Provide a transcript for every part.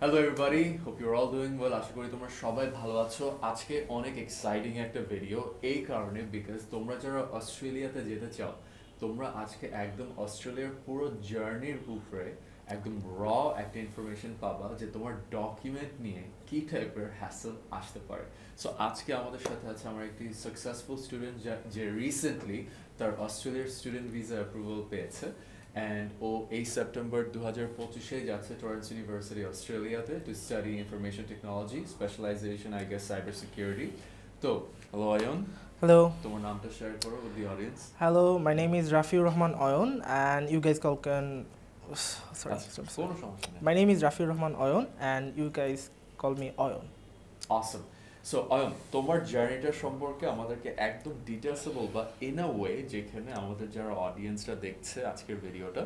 Hello everybody, hope you're all doing well. আশা করি তোমরা সবাই ভালো আছো। আজকে অনেক এক্সাইটিং একটা ভিডিও এই কারণে বিকজ তোমরা যারা অস্ট্রেলিয়াতে যেতে চাও তোমরা আজকে একদম অস্ট্রেলিয়ার পুরো জার্নির উপরে একদম র একটা ইনফরমেশন পাবা যে তোমার ডকুমেন্ট নিয়ে কি টাইপের হ্যাসেল আসতে পারে। সো আজকে আমাদের সাথে আছে আমার একটি সাকসেসফুল স্টুডেন্ট যে রিসেন্টলি তার অস্ট্রেলিয়ার স্টুডেন্ট ভিসা অ্যাপ্রুভাল পেয়েছে and এই সেপ্টেম্বর 2025 এ যাচ্ছে টরন্টো ইউনিভার্সিটি অস্ট্রেলিয়াতে to study information technology specialization I guess cyber security. তো হ্যালো আয়ন, Hello. তোমার নামটা শেয়ার করো with the audience. Hello, my name is Rafiur Rahman Oyon and you guys can কোনো সমস্যা নেই। My name is Rafiur Rahman Oyon and you guys call me Oyon. Awesome. So Ayan, তোমার জার্নিটা সম্পর্কে আমাদেরকে একদম ডিটেলসে বলবা ইন আ ওয়ে যেখানে আমাদের যারা অডিয়েন্সরা দেখছে আজকের ভিডিওটা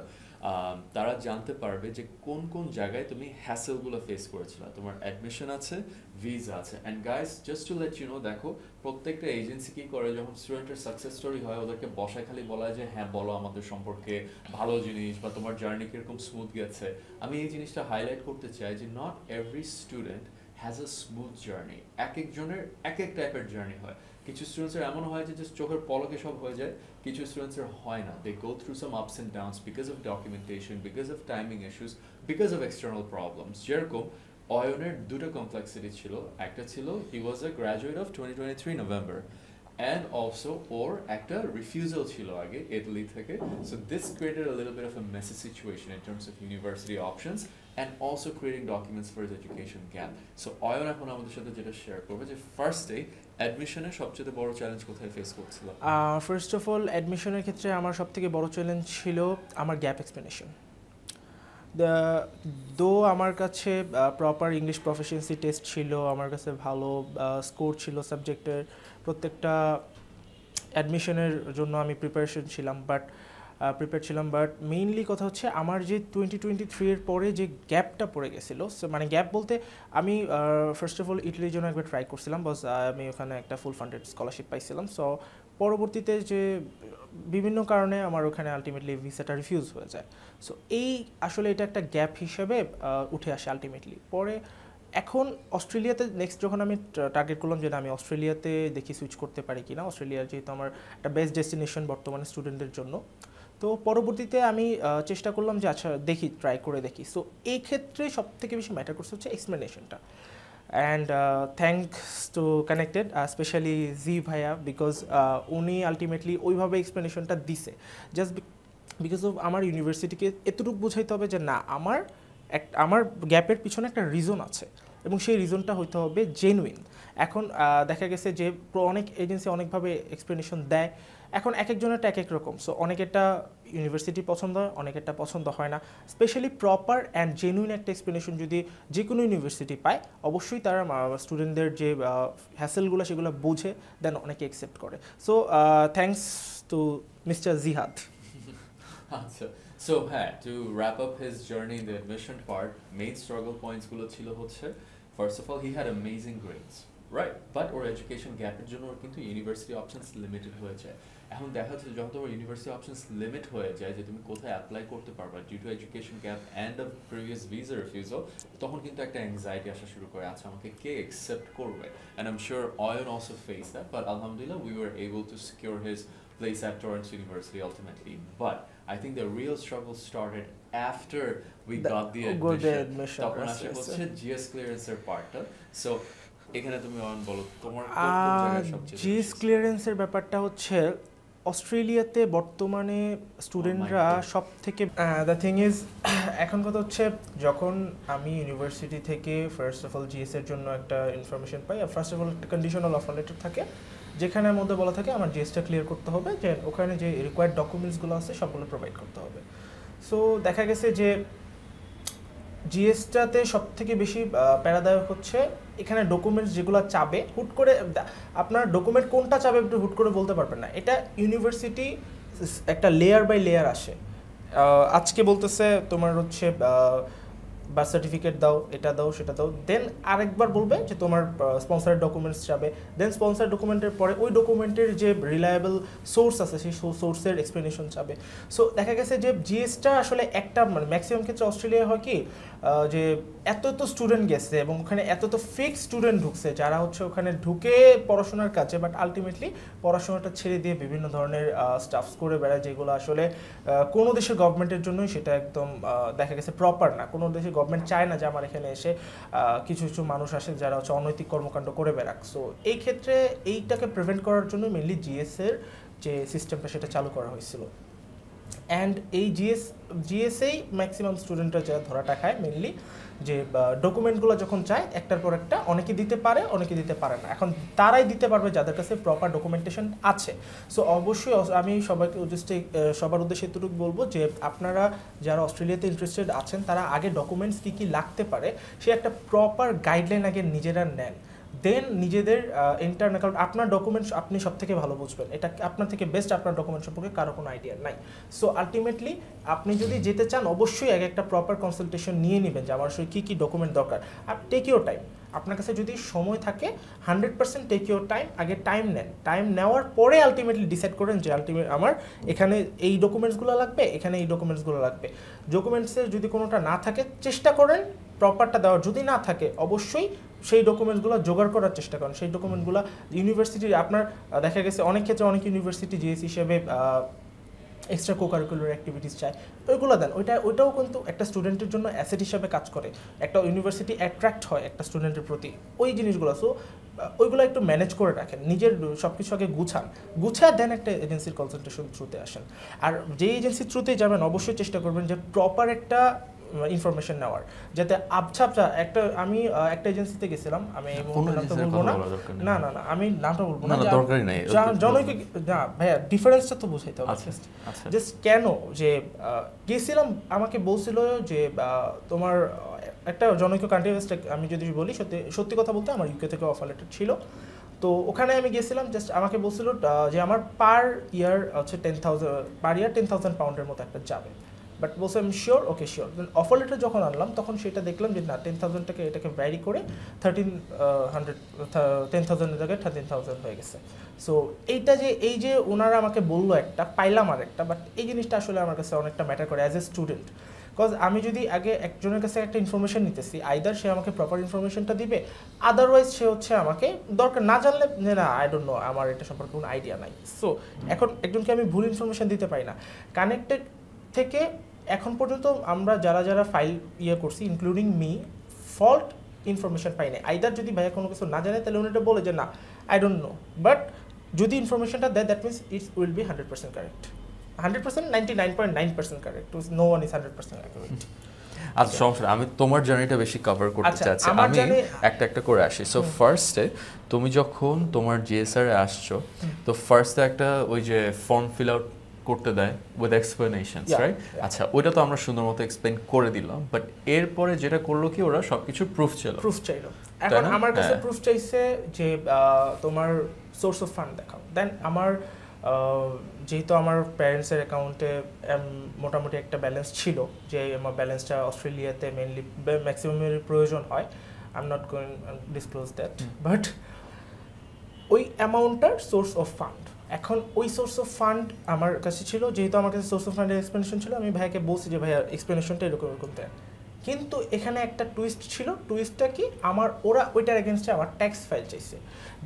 তারা জানতে পারবে যে কোন কোন জায়গায় তুমি হ্যাসেলগুলো ফেস করেছিলে। তোমার অ্যাডমিশন আছে, ভিসা আছে, and guys just to let you know, দেখো প্রত্যেকটা এজেন্সি কি করে যখন স্টুডেন্টের সাকসেস স্টোরি হয় ওদেরকে বসায় খালি বলা যে হ্যাঁ বলো আমাদের সম্পর্কে ভালো জিনিস বা তোমার জার্নি কিরকম স্মুথ গেছে। আমি এই জিনিসটা হাইলাইট করতে চাই যে not every student has a smooth journey. এক একজনের এক এক টাইপের জার্নি হয়। কিছু স্টুডেন্টসের এমন হয় যে জাস্ট চোখের পলকে সব হয়ে যায়, কিছু স্টুডেন্টসের হয় না। দে গো through some ups and downs because of documentation, because of timing issues, because of external problems. যেরকম অয়নের দুটো কমপ্লেক্সিটি ছিল, একটা ছিল he was a graduate of 2023 November and also ওর একটা রিফিউজাল ছিল আগে ইতালি থেকে। So this created a little bit of a messy situation in terms of university options and also creating documents for his education gap. So Ayan এখন আমাদের সাথে যেটা share করবে যে ফার্স্টে অ্যাডমিশনের সবচেয়ে বড় চ্যালেঞ্জ কোথায় ফেস করছিল? ফার্স্ট অফ অল অ্যাডমিশনের ক্ষেত্রে আমার সবথেকে বড় চ্যালেঞ্জ ছিল আমার গ্যাপ এক্সপ্লেনেশন। দো আমার কাছে প্রপার ইংলিশ প্রফিসিয়েন্সি টেস্ট ছিল, আমার কাছে ভালো স্কোর ছিল সাবজেক্টের, প্রত্যেকটা অ্যাডমিশনের জন্য আমি প্রিপারেশন ছিলাম, বাট মেইনলি কথা হচ্ছে আমার যে 2023 এর পরে যে গ্যাপটা পড়ে গেছিলো, মানে গ্যাপ বলতে আমি ফার্স্ট অফ অল ইটালির জন্য একবার ট্রাই করছিলাম, বাস আমি ওখানে একটা ফুল ফান্ডেড স্কলারশিপ পাইছিলাম। সো পরবর্তীতে যে বিভিন্ন কারণে আমার ওখানে আলটিমেটলি ভিসাটা রিফিউজ হয়ে যায়। সো এই আসলে এটা একটা গ্যাপ হিসেবে উঠে আসে আলটিমেটলি। পরে এখন অস্ট্রেলিয়াতে নেক্সট যখন আমি টার্গেট করলাম যে আমি অস্ট্রেলিয়াতে দেখি সুইচ করতে পারি কিনা, অস্ট্রেলিয়ার যেহেতু আমার একটা বেস্ট ডেস্টিনেশন বর্তমানে স্টুডেন্টদের জন্য, তো পরবর্তীতে আমি চেষ্টা করলাম যে আচ্ছা দেখি, ট্রাই করে দেখি। সো এই ক্ষেত্রে সবথেকে বেশি ম্যাটার করছে হচ্ছে এক্সপ্লেনেশনটা। And thanks to connected specially জি ভাইয়া, বিকজ উনি আলটিমেটলি ওইভাবে এক্সপ্লেনেশনটা দিছে। জাস্ট বিকজ অফ আমার ইউনিভার্সিটিকে এতটুকু বোঝাইতে হবে যে না, আমার গ্যাপের পিছনে একটা রিজন আছে এবং সেই রিজনটা হইতে হবে জেনুইন। এখন দেখা গেছে যে অনেক এজেন্সি অনেকভাবে এক্সপ্লেনেশন দেয়, এখন এক একজনেরটা এক এক রকম। সো অনেকেরটা ইউনিভার্সিটি পছন্দ হয়, অনেকেরটা পছন্দ হয় না। স্পেশালি প্রপার অ্যান্ড জেনুইন একটা এক্সপ্লেনেশন যদি যে কোনো ইউনিভার্সিটি পায়, অবশ্যই তারা স্টুডেন্টদের যে হ্যাসেলগুলো সেগুলো বুঝে দেন অনেকে অ্যাকসেপ্ট করে। সো থ্যাঙ্কস টু মিস্টার জিহাদ। আচ্ছা, সো হ্যাঁ, two wrap up his journey in the admission part, main struggle points গুলো ছিল হচ্ছে first of all he had amazing grades, right, but ওর এডুকেশন গ্যাপের জন্য ওর কিন্তু ইউনিভার্সিটি অপশনস লিমিটেড হয়ে যায়। এখন দেখা যাচ্ছে যখন তোমার ইউনিভার্সিটি অপশনস লিমিট হয়ে যায় যে তুমি কোথায় অ্যাপ্লাই করতে পারবা due to education gap and the previous visa refusal, তখন কিন্তু একটা অ্যাংজাইটি আসা শুরু করে, আচ্ছা আমাকে কে অ্যাকসেপ্ট করবে। And I am sure Ayan also face that, but আলহামদুলিল্লাহ we were able to secure his place at Torrance University ultimately. But I think the real struggle started after we got the admission. তখন আসে হচ্ছে GS clearance এর পার্টটা। So এখানে তুমি on বলো তোমার কোন জায়গায় সবচেয়ে জিএস ক্লিয়ারেন্সের ব্যাপারটা হচ্ছে অস্ট্রেলিয়াতে বর্তমানে স্টুডেন্টরা সব থেকে দ্য থিং ইজ, এখন কথা হচ্ছে যখন আমি ইউনিভার্সিটি থেকে ফার্স্ট অফ অল জিএস এর জন্য একটা information pi, first of all একটা কন্ডিশনাল অফার লেটার থাকে যেখানের মধ্যে বলা থাকে আমার জিএসটা ক্লিয়ার করতে হবে, যে ওখানে যে রিকোয়ার্ড ডকুমেন্টসগুলো আছে সবগুলো প্রোভাইড করতে হবে। সো দেখা গেছে যে জিএসটাতে সব থেকে বেশি প্যারাদায়ক হচ্ছে এখানে ডকুমেন্টস যেগুলো চাবে, হুট করে আপনার ডকুমেন্ট কোনটা চাবে একটু হুট করে বলতে পারবেন না। এটা ইউনিভার্সিটি একটা লেয়ার বাই লেয়ার আসে। আজকে বলতেছে তোমার হচ্ছে বার্থ সার্টিফিকেট দাও, এটা দাও, সেটা দাও, দেন আরেকবার বলবে যে তোমার স্পন্সরের ডকুমেন্টস যাবে, দেন স্পন্সর ডকুমেন্টের পরে ওই ডকুমেন্টের যে রিলায়েবল সোর্স আছে সেই সোর্সের এক্সপ্লেনেশন যাবে। সো দেখা গেছে যে জিএসটা আসলে একটা মানে ম্যাক্সিমাম ক্ষেত্রে অস্ট্রেলিয়া হয় কি যে এত স্টুডেন্ট গেছে এবং ওখানে এত ফেক স্টুডেন্ট ঢুকছে যারা হচ্ছে ওখানে ঢুকে পড়াশোনার কাছে, বাট আলটিমেটলি পড়াশোনাটা ছেড়ে দিয়ে বিভিন্ন ধরনের স্টাফস করে বেড়ায়, যেগুলো আসলে কোনো দেশের গভর্নমেন্টের জন্যই সেটা একদম দেখা গেছে প্রপার না। কোনো দেশের গভর্নমেন্ট চায় না যে আমার এখানে এসে কিছু কিছু মানুষ আসে যারা হচ্ছে অনৈতিক কর্মকাণ্ড করে বেড়াক। সো এই ক্ষেত্রে এইটাকে প্রিভেন্ট করার জন্য মেনলি জিএসের যে সিস্টেমটা সেটা চালু করা হয়েছিল। অ্যান্ড এই জিএসেই ম্যাক্সিমাম স্টুডেন্টরা যারা ধরাটা খায় মেনলি যে ডকুমেন্টগুলো যখন চায় একটার পর একটা, অনেকে দিতে পারে অনেকে দিতে পারে না। এখন তারাই দিতে পারবে যাদের কাছে প্রপার ডকুমেন্টেশন আছে। সো অবশ্যই আমি সবার উদ্দেশ্যে এতটুকু বলবো যে আপনারা যারা অস্ট্রেলিয়াতে ইন্টারেস্টেড আছেন তারা আগে ডকুমেন্টস কী কী লাগতে পারে সে একটা প্রপার গাইডলাইন আগে নিজেরা নেন, দেন নিজেদের ইন্টারন অ্যাকাউন্ট আপনার ডকুমেন্টস আপনি সব থেকে ভালো বুঝবেন, এটা আপনার থেকে বেস্ট আপনার ডকুমেন্ট সম্পর্কে কারো কোনো আইডিয়া নাই। সো আলটিমেটলি আপনি যদি যেতে চান অবশ্যই আগে একটা প্রপার কনসালটেশন নিয়ে নেবেন যে আমার আসলে কী কী ডকুমেন্ট দরকার। আর টেক ইউর টাইম, আপনার কাছে যদি সময় থাকে 100% টেক ইউর টাইম, আগে টাইম নেন, টাইম নেওয়ার পরে আলটিমেটলি ডিসাইড করেন যে আমার এখানে এই ডকুমেন্টসগুলো লাগবে, এখানে এই ডকুমেন্টসগুলো লাগবে। ডকুমেন্টসের যদি কোনোটা না থাকে চেষ্টা করেন প্রপারটা দেওয়ার, যদি না থাকে অবশ্যই সেই ডকুমেন্টসগুলো জোগাড় করার চেষ্টা করেন। সেই ডকুমেন্টগুলো ইউনিভার্সিটির আপনার দেখা গেছে অনেক ক্ষেত্রে অনেক ইউনিভার্সিটি জিএস হিসেবে এক্সট্রা কোকারিকুলার অ্যাক্টিভিটিস চায়, ওইগুলো দেন। ওইটাও কিন্তু একটা স্টুডেন্টের জন্য অ্যাসেট হিসাবে কাজ করে, একটা ইউনিভার্সিটি অ্যাট্রাক্ট হয় একটা স্টুডেন্টের প্রতি ওই জিনিসগুলো। সো ওইগুলো একটু ম্যানেজ করে রাখেন, নিজের সব কিছু আগে গুছায় দেন একটা এজেন্সির কনসালটেশন থ্রুতে আসেন। আর যে এজেন্সির থ্রুতেই যাবেন অবশ্যই চেষ্টা করবেন যে প্রপার একটা ইনফরমেশন নেওয়ার, যাতে আবছা আমি একটা এজেন্সিতে গেছিলাম, আমি নামটা বলবো না, না না না আমি নামটা বলবো না, দরকারই নাই, জনৈক না ভাইয়া ডিফারেন্সটা তো বোঝাইতে হবে। জাস্ট কেন যে গেছিলাম আমাকে বলছিল যে তোমার একটা জনৈক কান্ট্রি, আমি যদি বলি সত্যি কথা বলতে আমার ইউকে থেকে অফার লেটার ছিল, তো ওখানে আমি গেছিলাম। জাস্ট আমাকে বলছিল যে আমার পার ইয়ার হচ্ছে 10,000 পাউন্ডের মতো একটা যাবে, বাট বলছে আমি শিওর, ওকে শিওর। দেন অফার লেটার যখন আনলাম তখন সেটা দেখলাম যে না 10,000টাকে এটাকে ভ্যারি করে 10,000-এর জায়গায় 13,000 হয়ে গেছে। সো এই যে ওনারা আমাকে বললো একটা, পাইলাম আর একটা, বাট এই জিনিসটা আসলে আমার কাছে অনেকটা ম্যাটার করে অ্যাজ এ স্টুডেন্ট। বিকজ আমি যদি আগে একজনের কাছে একটা ইনফরমেশন নিতেছি, আইদার সে আমাকে প্রপার ইনফরমেশনটা দিবে, আদারওয়াইজ সে হচ্ছে আমাকে দরকার না জানলে যে না আই ডোন্ট নো, আমার এটা সম্পর্কে কোনো আইডিয়া নাই। সো এখন একজনকে আমি ভুল ইনফরমেশন দিতে পারি না। কানেক্টেড থেকে এখন পর্যন্ত আমরা যারা ফাইল করছি ইনক্লুডিং মি, ফল্ট ইনফরমেশন পাই নাই। আইদার যদি ভাইয়া কোনো কিছু না জানে তাহলে উনি এটা বলে যে না আই ডোন্ট নো, বাট যদি ইনফরমেশনটা দেয় that means it's will be 100% correct, 100% 99.9% correct, no one is 100% accurate. আচ্ছা সমস্যা, আমি তোমার জার্নিটা বেশি কভার করতে চাচ্ছি, আমি একটা করে আসি। সো ফার্স্টে তুমি যখন তোমার জিএসআর এ আসছো, তো ফার্স্টে একটা ওই যে ফর্ম ফিল আউট করতে দেয় উইথ এক্সপ্লেনেশনস, রাইট? আচ্ছা ওইটা তো আমরা সুন্দর মতো এক্সপ্লেন করে দিলাম, বাট এরপরে যেটা করলো কি ওরা সবকিছু প্রুফ চাইলো। এখন আমার কাছে প্রুফ চাইছে যে তোমার সোর্স অফ ফান্ড দেখাও। দেন আমার যেহেতু আমার প্যারেন্টসের অ্যাকাউন্টে মোটামুটি একটা ব্যালেন্স ছিল, যে আমার ব্যালেন্সটা অস্ট্রেলিয়াতে মেনলি ম্যাক্সিমামের প্রয়োজন হয়, I am not going disclose that, but ওই অ্যামাউন্টটার সোর্স অফ ফান্ড, এখন ওই সোর্স অফ ফান্ড আমার কাছে ছিল। যেহেতু আমার কাছে সোর্স অফ ফান্ডের এক্সপ্লেনেশন ছিল, আমি ভাইয়াকে বলছি যে ভাইয়া এক্সপ্লেনেশনটা এরকম দেন। কিন্তু এখানে একটা টুইস্ট ছিল। টুইস্টটা কি, ওরা ওইটার এগেনস্টে আমার ট্যাক্স ফাইল চাইছে,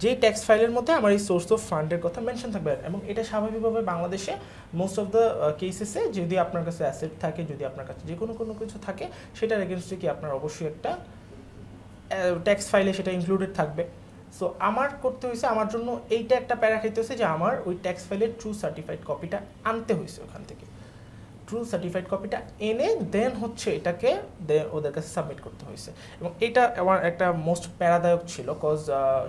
যেই ট্যাক্স ফাইলের মধ্যে আমার এই সোর্স অফ ফান্ডের কথা মেনশন থাকবে। এবং এটা স্বাভাবিকভাবে বাংলাদেশে মোস্ট অফ দ্য কেসেসে যদি আপনার কাছে অ্যাসেট থাকে, যদি আপনার কাছে যে কোনো কিছু থাকে, সেটার এগেনস্টে কি আপনার অবশ্যই একটা ট্যাক্স ফাইলে সেটা ইনক্লুডেড থাকবে। সো আমার করতে হয়েছে, আমার জন্য এইটা একটা প্যারা খাইতে হয়েছে যে আমার ওই ট্যাক্স ফাইলের ট্রু সার্টিফাইড কপিটা আনতে হয়েছে ওখান থেকে। ট্রু সার্টিফাইড কপিটা এনে দেন হচ্ছে এটাকে ওদের কাছে সাবমিট করতে হয়েছে। এবং এটা আমার একটা মোস্ট প্যারাদায়ক ছিল, কজ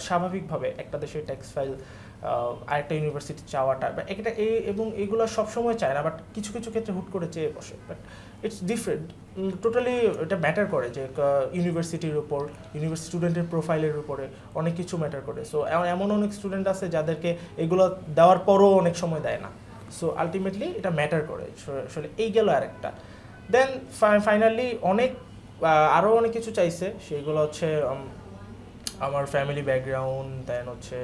স্বাভাবিকভাবে একটা দেশের ট্যাক্স ফাইল আরেকটা ইউনিভার্সিটি চাওয়াটা বা এটা এবং এগুলো সবসময় চায় না, বাট কিছু ক্ষেত্রে হুট করে চেয়ে বসে। বাট ইটস ডিফারেন্ট, টোটালি এটা ম্যাটার করে যে ইউনিভার্সিটির উপর, ইউনিভার্সিটি স্টুডেন্টের প্রোফাইলের উপরে অনেক কিছু ম্যাটার করে। সো এমন অনেক স্টুডেন্ট আছে যাদেরকে এগুলো দেওয়ার পরও অনেক সময় দেয় না। সো আলটিমেটলি এটা ম্যাটার করে আসলে। এই গেল আরেকটা। দেন ফাইনালি অনেক আরও অনেক কিছু চাইছে, সেগুলো হচ্ছে আমার ফ্যামিলি ব্যাকগ্রাউন্ড, দেন হচ্ছে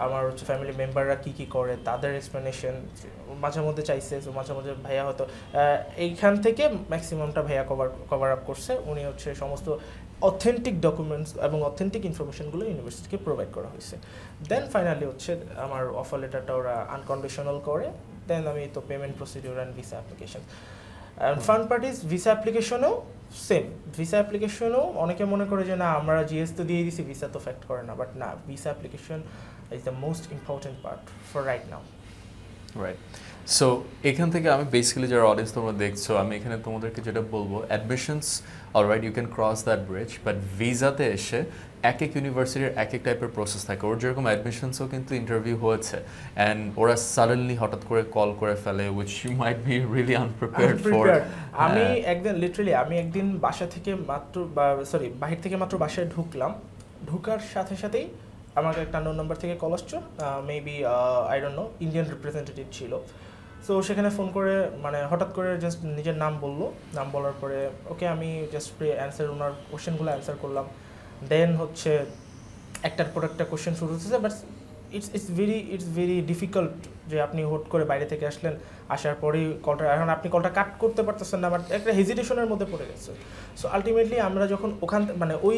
আমার হচ্ছে ফ্যামিলি মেম্বাররা কী কী করে তাদের এক্সপ্লেনেশন মাঝে মধ্যে চাইছে। তো মাঝে মাঝে ভাইয়া হয়তো এইখান থেকে ম্যাক্সিমামটা ভাইয়া কভার আপ করছে। উনি হচ্ছে সমস্ত অথেন্টিক ডকুমেন্টস এবং অথেন্টিক ইনফরমেশনগুলো ইউনিভার্সিটিকে প্রোভাইড করা হয়েছে। দেন ফাইনালি হচ্ছে আমার অফার লেটারটা ওরা আনকন্ডিশনাল করে, দেন আমি তো payment procedure and visa application. And fun part is visa অ্যাপ্লিকেশনেও সেম। ভিসা অ্যাপ্লিকেশনেও অনেকে মনে করে যে না আমরা জিএস তো দিয়ে দিছি, ভিসা তো ফ্যাক্ট করে না, বাট না, visa application is the most important part for right now. Right. So এখান থেকে আমি বেসিক্যালি যারা অডিয়েন্স তোমরা দেখছো, আমি এখানে তোমাদেরকে যেটা বলবো, admissions alright you can cross that bridge, but ভিসাতে এসে এক এক ইউনিভার্সিটির এক এক টাইপের প্রসেস থাকে। ওর যেরকম অ্যাডমিশনসও কিন্তু ইন্টারভিউ হয়েছে, অ্যান্ড ওরা সাডেনলি হঠাৎ করে কল করে ফেলে, which you might be really unprepared for. আমি একদিন বাসা থেকে বাহির থেকে মাত্র বাসায় ঢুকার সাথে সাথেই আমাকে একটা আননোন নাম্বার থেকে কল আসছে, maybe I don't know, Indian representative ছিল। সো সেখানে ফোন করে মানে হঠাৎ করে জাস্ট নিজের নাম বলার পরে ওকে আমি জাস্ট ওনার কোশ্চেনগুলো অ্যান্সার করলাম। দেন হচ্ছে একটার পর একটা কোশ্চেন শুরু হচ্ছে, বাট ইটস ভেরি ডিফিকাল্ট যে আপনি হুট করে বাইরে থেকে আসার পরেই কলটা, এখন আপনি কলটা কাট করতে পারতেছেন না, বাট একটা হেজিটেশনের মধ্যে পড়ে গেছে। সো আলটিমেটলি আমরা যখন মানে ওই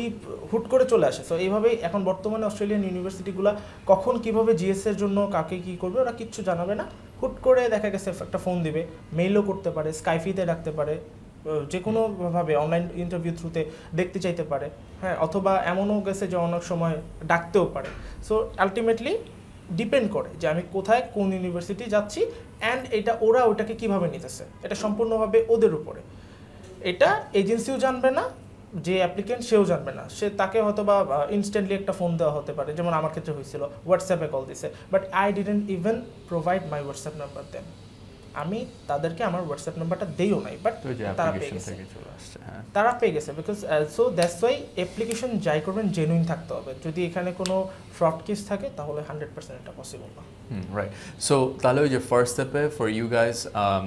হুট করে চলে আসে। সো এইভাবেই এখন বর্তমানে অস্ট্রেলিয়ান ইউনিভার্সিটিগুলো কখন কীভাবে জিএসের জন্য কাকে কী করবে ওরা কিচ্ছু জানাবে না। হুট করে দেখা গেছে একটা ফোন দিবে, মেইলও করতে পারে, স্কাইফিতে ডাকতে পারে, যে কোনোভাবে অনলাইন ইন্টারভিউ থ্রুতে দেখতে চাইতে পারে, হ্যাঁ, অথবা এমনও গেছে যে অনেক সময় ডাকতেও পারে। সো আলটিমেটলি ডিপেন্ড করে যে আমি কোথায় কোন ইউনিভার্সিটি যাচ্ছি, অ্যান্ড এটা ওরা ওটাকে কীভাবে নিতেছে, এটা সম্পূর্ণভাবে ওদের উপরে। এটা এজেন্সিও জানবে না, যে অ্যাপ্লিকেন্ট সেও জানবে না। তাকে হয়তো বা ইনস্ট্যান্টলি একটা ফোন দেওয়া হতে পারে, যেমন আমার ক্ষেত্রে হয়েছিল, হোয়াটসঅ্যাপে কল দিছে, but I didn't even provide my WhatsApp number then. আমি তাদেরকে আমার হোয়াটসঅ্যাপ নাম্বারটা দেইও নাই, বাট তারা পেয়ে গেছে because so that's why application যাই করবেন জেনুইন থাকতে হবে। যদি এখানে কোনো ফ্রড কেস থাকে তাহলে 100% এটা পসিবল না। রাইট। সো তাহলে ওই যে ফার্স্ট স্টেপে ফর ইউ গাইজ,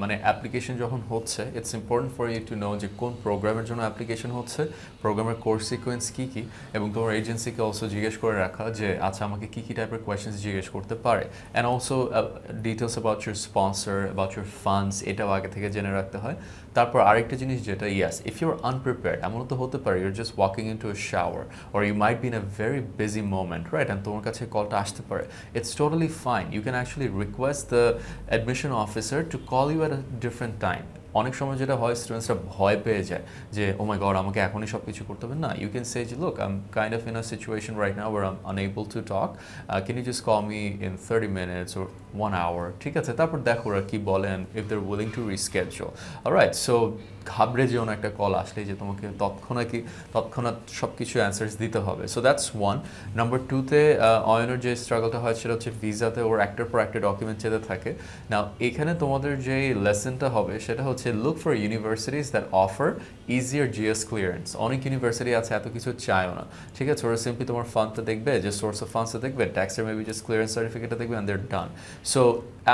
মানে অ্যাপ্লিকেশন যখন হচ্ছে, it's important for you to know যে কোন প্রোগ্রামের জন্য অ্যাপ্লিকেশন হচ্ছে, প্রোগ্রামের কোর্স সিকোয়েন্স কী কী, এবং তোমার এজেন্সিকে অলসো জিজ্ঞেস করে রাখা যে আচ্ছা আমাকে কী কী টাইপের কোয়েশ্চেন্স জিজ্ঞেস করতে পারে, and also details about your sponsor, about your funds, এটাও আগে থেকে জেনে রাখতে হয়। তারপর আরেকটা জিনিস যেটা, yes, if you are unprepared, এমনও তো হতে পারে you're just walking into a shower or you might be in a very busy moment, right, and তোমার কাছে কলটা আসতে পারে। It's totally fine, you can actually request the admission officer to call you at a different time. অনেক সময় যেটা হয়, স্টুডেন্টসরা ভয় পেয়ে যায় যে ও মাই গড আমাকে এখনই সব কিছু করতে হবে। না, ইউ ক্যান সে যে look I am kind of in a situation right now where I am unable to talk, can you just call me in 30 minutes or 1 hour, ঠিক আছে? তারপর দেখো ওরা কী বলেন, if they are willing to reschedule. Alright, so ঘাবড়ে যেও না একটা কল আসলে যে তোমাকে তৎক্ষণাৎ সব কিছু অ্যান্সার্স দিতে হবে। So that's one. নাম্বার টুতে অয়নের যে স্ট্রাগলটা হয় সেটা হচ্ছে ভিসাতে ওর একটার পর একটা ডকুমেন্ট চেতে থাকে। না, এখানে তোমাদের যে লেসনটা হবে সেটা হচ্ছে look for universities that offer easier GS clearance. অনেক ইউনিভার্সিটি আছে এত কিছু চায়ও না, ঠিক আছে? ওরা সিম্পলি তোমার ফান্ডটা দেখবে, যে সোর্স অফ ফান্ডসটা দেখবে, ট্যাক্সের মেবি জাস্ট ক্লিয়ারেন্স সার্টিফিকেটটা দেখবে, and they're done. So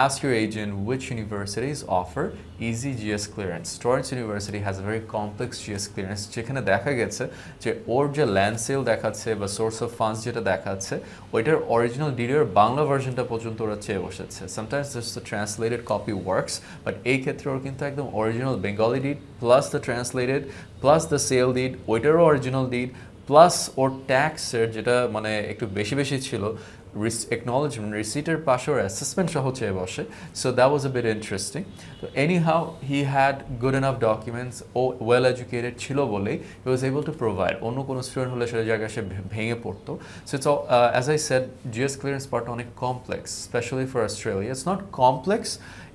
ask your agent which universities offer easy GS clearance. Torrance University has a very complex GS clearance, যেখানে দেখা গেছে যে ওর যে ল্যান্ড সেল দেখাচ্ছে বা সোর্স অফ ফান্ডস যেটা দেখাচ্ছে, ওইটার অরিজিনাল ডিডের বাংলা ভার্সনটা পর্যন্ত ওরা চেয়ে বসেছে। Sometimes just the translated copy works, but এই ক্ষেত্রে ওর কিন্তু একদম original Bengali deed plus the translated plus the sale deed, ওইটারও অরিজিনাল ডিড প্লাস ওর ট্যাক্সের যেটা মানে একটু বেশি ছিল, acknowledgement রিসিটের পাশে ওর অ্যাসেসমেন্ট সহ চেয়ে বসে। So that was a bit interesting. তো anyhow he had good enough documents, ও ওয়েল এডুকেটেড ছিল বলেই he was able to provide. অন্য কোনো স্টুডেন্ট হলে সেটা জায়গায় সে ভেঙে পড়তো। So it's as I said, GS clearance পার্টটা অনেক complex, specially for Australia. It's not complex,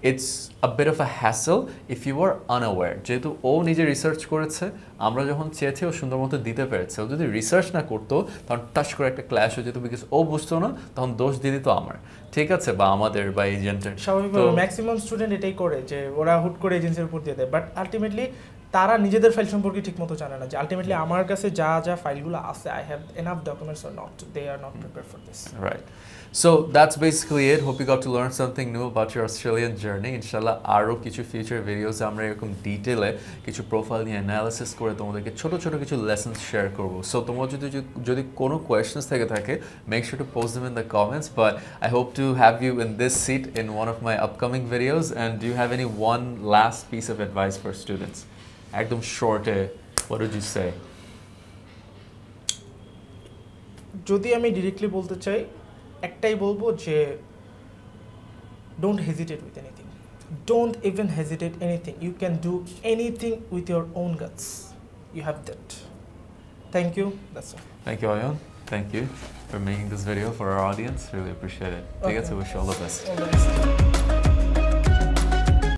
it's a bit of a hassle if you are unaware. যেহেতু ও নিজে রিসার্চ করেছে, আমরা যখন চেয়েছি ও সুন্দর মতো দিতে পেরেছে। ও যদি রিসার্চ না করতো তখন টাচ করে একটা ক্ল্যাশ হয়ে যেত, বিকজ ও বুঝতো না, তখন দোষ দিয়ে দিত আমার, ঠিক আছে, বা আমাদের বা এজেন্টের। স্বাভাবিকভাবে ম্যাক্সিমাম স্টুডেন্ট এটাই করে যে ওরা হুট করে এজেন্সির উপর দিয়ে দেয়, বাট আলটিমেটলি তারা নিজেদের ফাইল সম্পর্কে ঠিকমতো জানে না যে আলটিমেটলি আমার কাছে যা যা ফাইলগুলো আছে I have enough documents or not, they are not prepared for this. Right. So that's basically it. Hope you got to learn something new about your Australian journey. Inshallah, আরো কিছু future videos আমরা এরকম ডিটেইলে কিছু profile নিয়ে analysis করে তোমাদেরকে ছোট ছোট কিছু lessons share করব। So তোমরা যদি কোনো questions থেকে থাকে, make sure to post them in the comments. But I hope to have you in this seat in one of my upcoming videos. And do you have any one last piece of advice for students? একদম short, what would you say? যদি আমি directly বলতে চাই, একটাই বলবো যে don't hesitate with anything, don't even hesitate anything, you can do anything with your own guts, you have that. Thank you, that's all. Thank you, Ayan. Thank you for making this video for our audience. Really appreciate it. ঠিক আছে, wish you all the best. All the best.